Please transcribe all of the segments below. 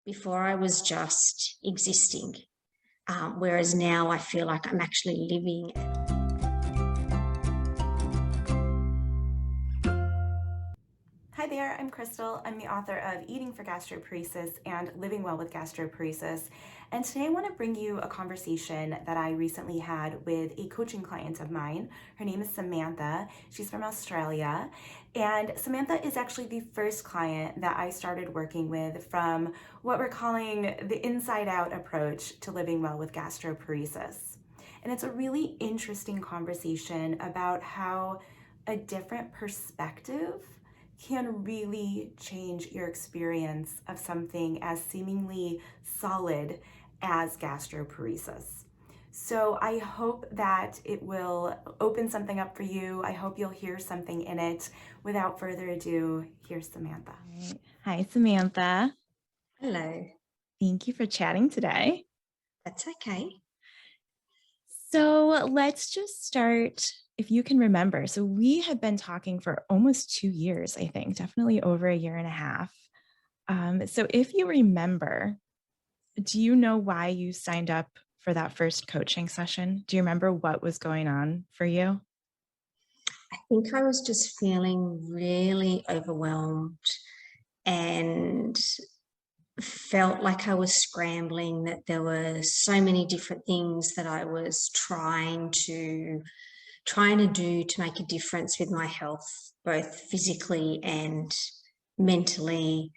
Before I was just existing, whereas now I feel like I'm actually living. Hi there, I'm Crystal. I'm the author of Eating for Gastroparesis and Living Well with Gastroparesis. And today I want to bring you a conversation that I recently had with a coaching client of mine. Her name is Samantha. She's from Australia. And Samantha is actually the first client that I started working with from what we're calling the inside out approach to living well with gastroparesis. And it's a really interesting conversation about how a different perspective can really change your experience of something as seemingly solid as gastroparesis. So I hope that it will open something up for you. I hope you'll hear something in it. Without further ado, here's Samantha. Hi, Samantha. Hello. Thank you for chatting today. That's okay. So let's just start, if you can remember. So we have been talking for almost 2 years, I think, definitely over a year and a half. So if you remember, do you know why you signed up for that first coaching session? Do you remember what was going on for you? I think I was just feeling really overwhelmed and felt like I was scrambling, that there were so many different things that I was trying to do to make a difference with my health, both physically and mentally.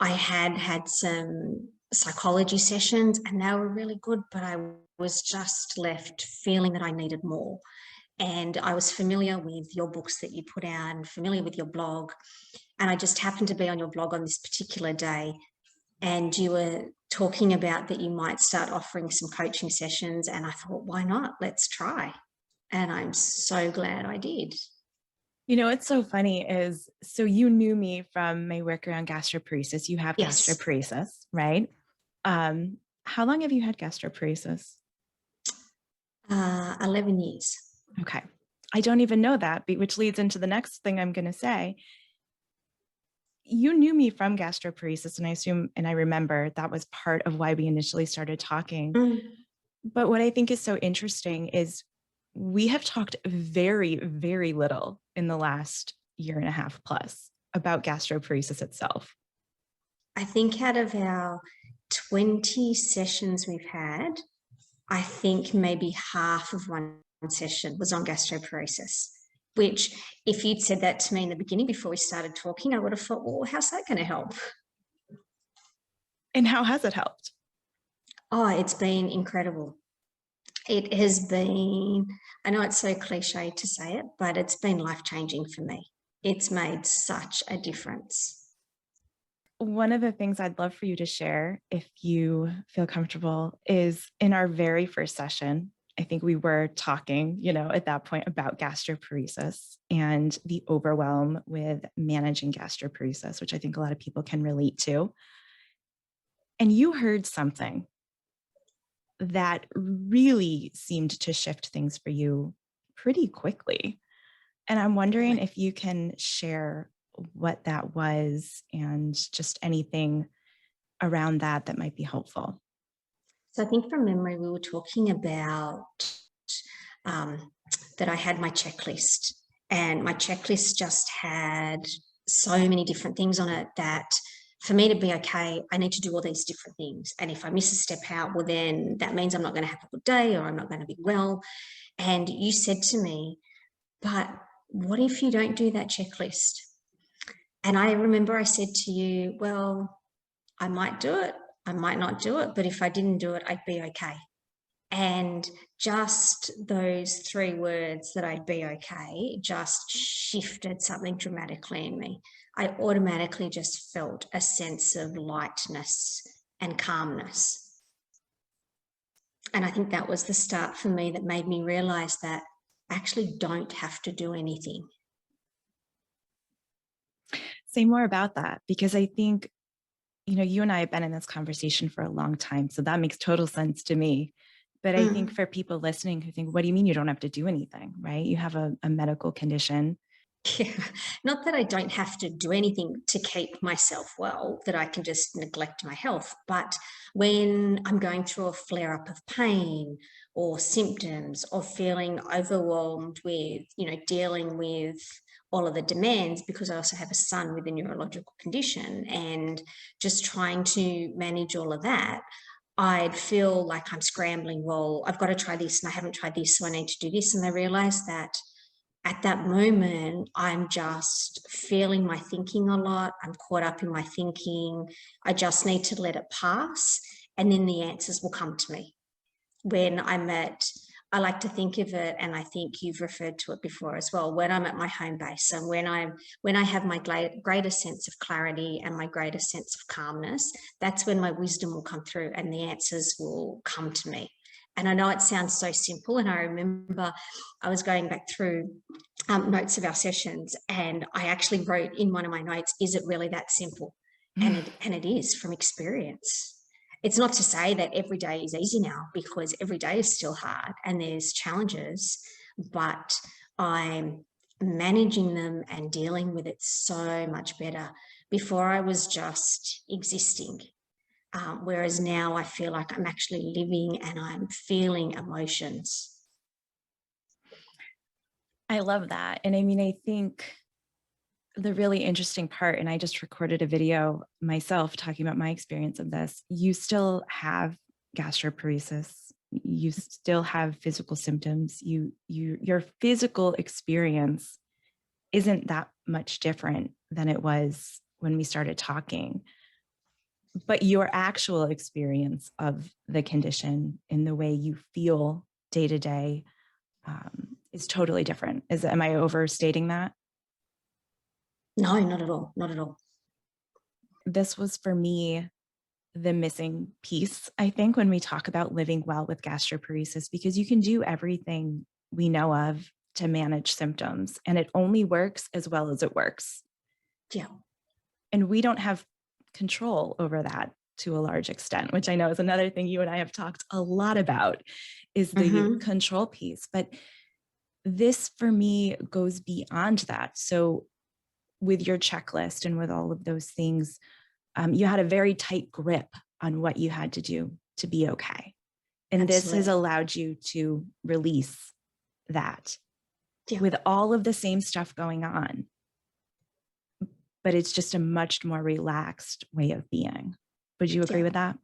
I had some psychology sessions and they were really good, but I was just left feeling that I needed more. And I was familiar with your books that you put out and familiar with your blog. And I just happened to be on your blog on this particular day. And you were talking about that you might start offering some coaching sessions. And I thought, why not? Let's try. And I'm so glad I did. You know, what's so funny is, so you knew me from my work around gastroparesis. You have Yes. gastroparesis, right? How long have you had gastroparesis? 11 years. Okay. I don't even know that, which leads into the next thing I'm going to say. You knew me from gastroparesis, and I assume, and I remember that was part of why we initially started talking. But what I think is so interesting is we have talked very, very little in the last year and a half plus about gastroparesis itself. I think out of our 20 sessions we've had, I think maybe half of one session was on gastroparesis, which if you'd said that to me in the beginning before we started talking, I would have thought, well, how's that going to help? And how has it helped? Oh, it's been incredible. It has been, I know it's so cliche to say it, but it's been life-changing for me. It's made such a difference. One of the things I'd love for you to share, if you feel comfortable, is in our very first session, I think we were talking, at that point about gastroparesis and the overwhelm with managing gastroparesis, which I think a lot of people can relate to. And you heard something that really seemed to shift things for you pretty quickly. And I'm wondering if you can share what that was and just anything around that might be helpful. So I think from memory, we were talking about that I had my checklist, and my checklist just had so many different things on it that for me to be okay, I need to do all these different things. And if I miss a step out, well, then that means I'm not going to have a good day or I'm not going to be well. And you said to me, but what if you don't do that checklist? And I remember I said to you, well, I might do it, I might not do it, but if I didn't do it, I'd be okay. And just those 3 words, that I'd be okay, just shifted something dramatically in me. I automatically just felt a sense of lightness and calmness. And I think that was the start for me that made me realize that I actually don't have to do anything. Say more about that, because I think, you and I have been in this conversation for a long time, so that makes total sense to me. But I think for people listening who think, what do you mean you don't have to do anything, right? You have a medical condition. Yeah, not that I don't have to do anything to keep myself well, that I can just neglect my health. But when I'm going through a flare up of pain or symptoms or feeling overwhelmed with, dealing with all of the demands, because I also have a son with a neurological condition and just trying to manage all of that, I'd feel like I'm scrambling. Well, I've got to try this and I haven't tried this, so I need to do this. And I realized that at that moment, I'm just feeling my thinking a lot. I'm caught up in my thinking. I just need to let it pass. And then the answers will come to me. When I like to think of it, and I think you've referred to it before as well, when I'm at my home base and when I have my greater sense of clarity and my greater sense of calmness, that's when my wisdom will come through and the answers will come to me. And I know it sounds so simple. And I remember I was going back through notes of our sessions, and I actually wrote in one of my notes, "Is it really that simple?" And it is, from experience. It's not to say that every day is easy now, because every day is still hard and there's challenges, but I'm managing them and dealing with it so much better. Before, I was just existing. Whereas now I feel like I'm actually living and I'm feeling emotions. I love that. And I mean, I think the really interesting part, and I just recorded a video myself talking about my experience of this, you still have gastroparesis. You still have physical symptoms. Your physical experience isn't that much different than it was when we started talking. But your actual experience of the condition in the way you feel day to day is totally different. Am I overstating that? No, not at all. Not at all. This was for me the missing piece, I think, when we talk about living well with gastroparesis, because you can do everything we know of to manage symptoms, and it only works as well as it works. Yeah. And we don't have control over that to a large extent, which I know is another thing you and I have talked a lot about, is the control piece. But this for me goes beyond that. So with your checklist and with all of those things, you had a very tight grip on what you had to do to be okay. And Absolutely. this has allowed you to release that with all of the same stuff going on. But it's just a much more relaxed way of being. Would you agree with that?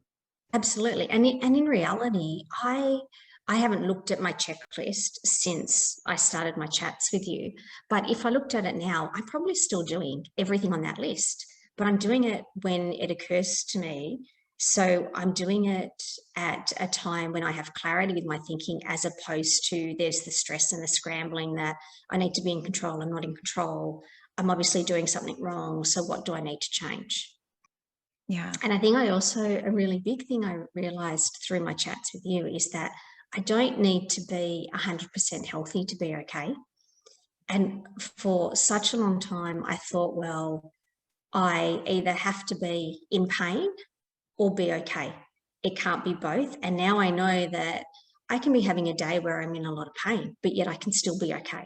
Absolutely. And in reality, I haven't looked at my checklist since I started my chats with you. But if I looked at it now, I'm probably still doing everything on that list. But I'm doing it when it occurs to me. So I'm doing it at a time when I have clarity with my thinking, as opposed to there's the stress and the scrambling that I need to be in control. I'm not in control. I'm obviously doing something wrong. So what do I need to change? Yeah. And I think a really big thing I realized through my chats with you is that I don't need to be 100% healthy to be okay. And for such a long time, I thought, well, I either have to be in pain or be okay. It can't be both. And now I know that I can be having a day where I'm in a lot of pain, but yet I can still be okay.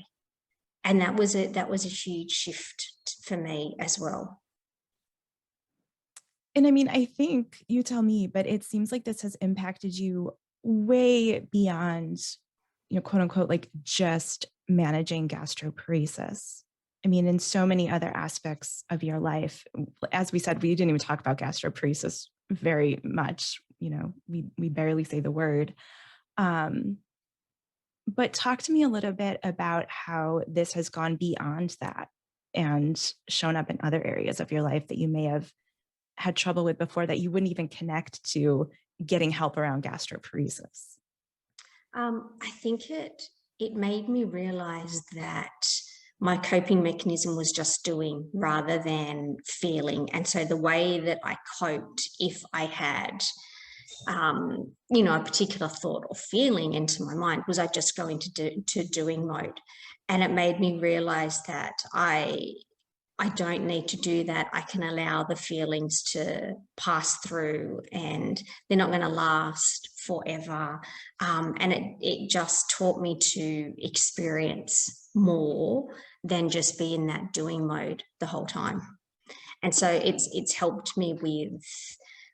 And that was a huge shift for me as well. And I mean, I think, you tell me, but it seems like this has impacted you way beyond, quote unquote, like just managing gastroparesis. I mean, in so many other aspects of your life. As we said, we didn't even talk about gastroparesis very much. We barely say the word. But talk to me a little bit about how this has gone beyond that and shown up in other areas of your life that you may have had trouble with before, that you wouldn't even connect to getting help around gastroparesis. I think it made me realize that my coping mechanism was just doing rather than feeling. And so the way that I coped, if I had, a particular thought or feeling into my mind, was I just go into doing mode. And it made me realize that I don't need to do that. I can allow the feelings to pass through, and they're not going to last forever. And it just taught me to experience more than just be in that doing mode the whole time. And so it's helped me with,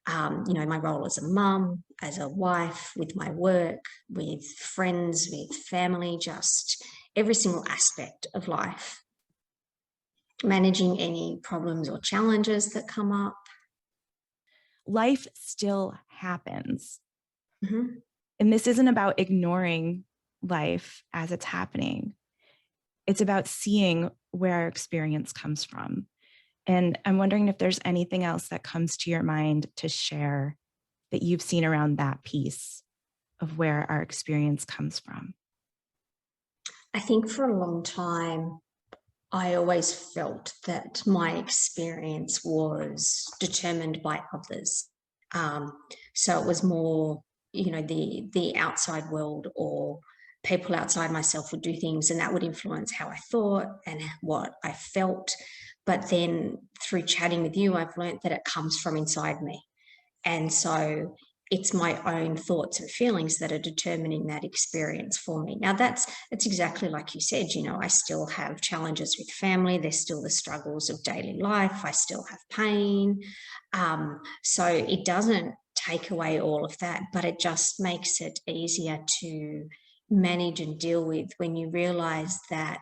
my role as a mum, as a wife, with my work, with friends, with family, just every single aspect of life. Managing any problems or challenges that come up. Life still happens. Mm-hmm. And this isn't about ignoring life as it's happening. It's about seeing where our experience comes from. And I'm wondering if there's anything else that comes to your mind to share that you've seen around that piece of where our experience comes from. I think for a long time, I always felt that my experience was determined by others. So it was more, the outside world or people outside myself would do things, and that would influence how I thought and what I felt. But then through chatting with you, I've learned that it comes from inside me. And so it's my own thoughts and feelings that are determining that experience for me. Now it's exactly like you said, I still have challenges with family. There's still the struggles of daily life. I still have pain. So it doesn't take away all of that, but it just makes it easier to manage and deal with when you realize that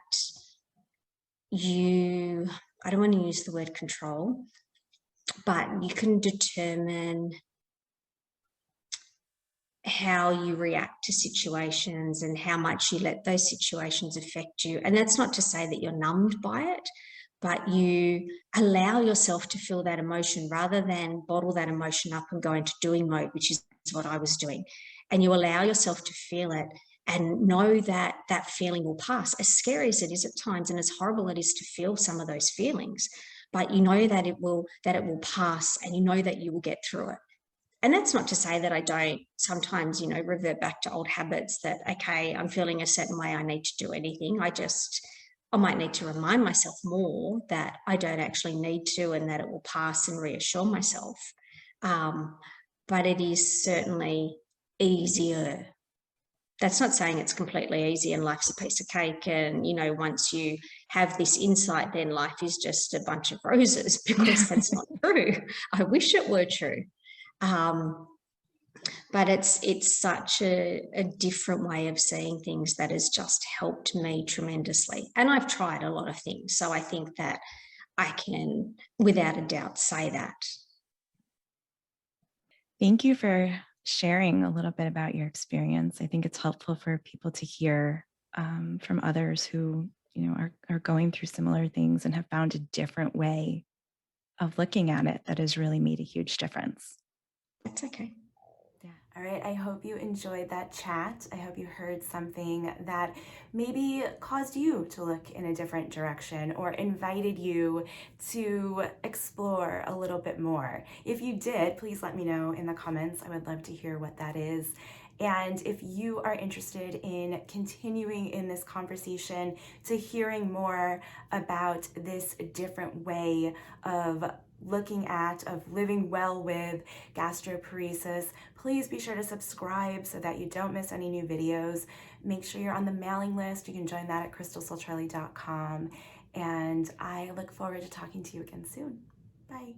I don't want to use the word control, but you can determine how you react to situations and how much you let those situations affect you. And that's not to say that you're numbed by it, but you allow yourself to feel that emotion rather than bottle that emotion up and go into doing mode, which is what I was doing. And you allow yourself to feel it and know that that feeling will pass, as scary as it is at times and as horrible it is to feel some of those feelings. But you know that it will pass, and you know that you will get through it. And that's not to say that I don't sometimes, revert back to old habits that, okay, I'm feeling a certain way, I need to do anything. I might need to remind myself more that I don't actually need to, and that it will pass, and reassure myself. But it is certainly easier. That's not saying it's completely easy and life's a piece of cake. And, once you have this insight, then life is just a bunch of roses, because that's not true. I wish it were true. But it's such a different way of seeing things that has just helped me tremendously. And I've tried a lot of things, so I think that I can, without a doubt, say that. Thank you for sharing a little bit about your experience. I think it's helpful for people to hear from others who, are going through similar things and have found a different way of looking at it that has really made a huge difference. That's okay. Yeah. All right. I hope you enjoyed that chat. I hope you heard something that maybe caused you to look in a different direction or invited you to explore a little bit more. If you did, please let me know in the comments. I would love to hear what that is. And if you are interested in continuing in this conversation, to hearing more about this different way of looking at, of living well with gastroparesis, please be sure to subscribe so that you don't miss any new videos. Make sure you're on the mailing list. You can join that at crystalsaltrelli.com. And I look forward to talking to you again soon. Bye.